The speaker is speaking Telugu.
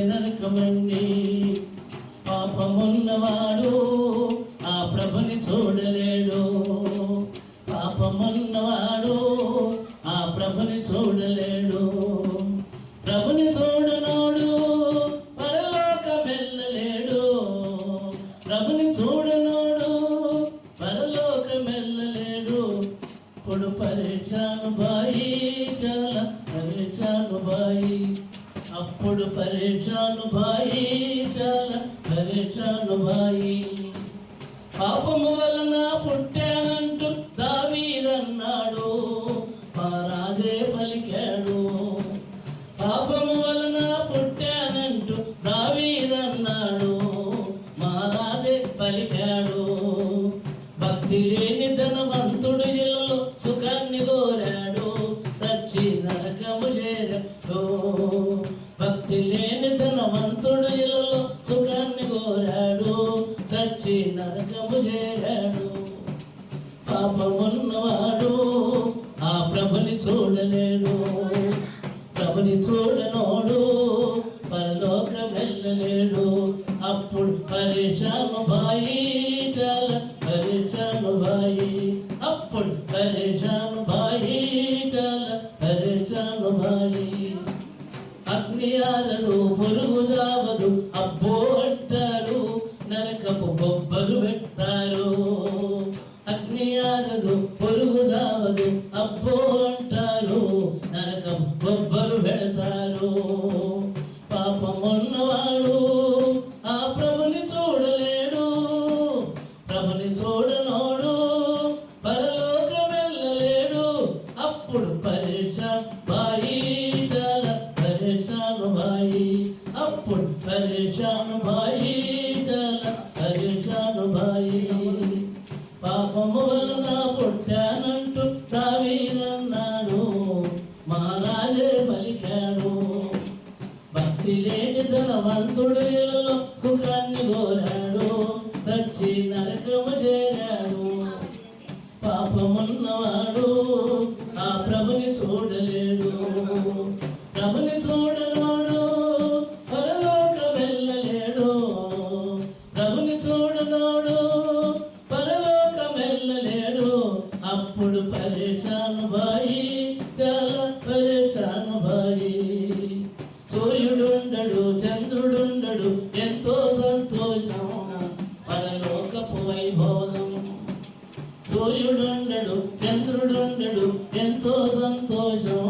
నరకమండి. పాపమున్నవాడు ఆ ప్రభుని చూడలేడు. పాపమున్నవాడు ఆ ప్రభుని చూడలేడు. ప్రభుని చూడనోడు పరలోకమెల్లలేడు. ప్రభుని చూడనోడు పరలోకమెల్లలేడు. ఇప్పుడు పరేషాను బాయి, చాలా పరేషాను బాయి. అప్పుడు పరేషాను బాయి, చాలా పరేషాను బాయి. పాపము వలన పుట్టానంటూ దావీదన్నాడు, మా రాజే పలికాడు. పాపము వలన పుట్టానంటూ దావీదన్నాడు, మా రాజే పలికాడు. భక్తి లేని ధనవంతుడు ఇళ్ళలో సుఖాన్ని కోరాడు, చచ్చి నరకము చేరాడు. భక్తి లేని ధనవంతుడు ఇళ్ళలో సుఖాన్ని కోరాడు, చచ్చి నరకము చేరాడు. పాపమున్నవాడు ఆ ప్రభుని చూడలేడు. ప్రభుని చూడనోడు పరలోకం వెళ్ళలేడు. అప్పుడు పరేషాను బాయి, చాలా పరేషాను బాయి. అప్పుడు పరేషాను బాయి, చాలా పరేషాను బాయి. అగ్ని ఆరదు, పొరుగు జావదు, అబ్బో అంటారు, నరకపు బొబ్బలు పెడతారు. అగ్ని ఆరదు, పొరుగు జావదు, అబ్బో అంటారు, నరకం బొబ్బలు పెడతారు. పాపమున్నవాడు ఆ ప్రభుని చూడలేడు. ప్రభుని చూడనోడు పరలోకం వెళ్ళలేడు. అప్పుడు పరేషాను బాయి, చాలా పరేషాను బాయి. అప్పుడు పరేషాను బాయి, చాలా పరేషాను బాయి. పాపము వలన పుట్టానంటూ దావీదన్నాడు, మా రాజే పలికాడు. భక్తి లేని ధనవంతుడు ఇళ్ళలో సుఖాన్ని కోరాడు, చచ్చి నరకము చేరాడు. పాపమున్నవాడు ఆ ప్రభుని చూడలేడు. ప్రభుని చూడనోడు పరలోకం వెళ్ళలేడు. ప్రభుని చూడనోడు పరలోకం వెళ్ళలేడు. అప్పుడు పరేషాను బాయి, చాలా పరేషాను బాయి. సూర్యుడుండడు, చంద్రుడుండడు, ఎంతో సంతోషం పరలోకపు వైభోగం. సూర్యుడుండడు, చంద్రుడుండడు, ఎంతో సంతోషం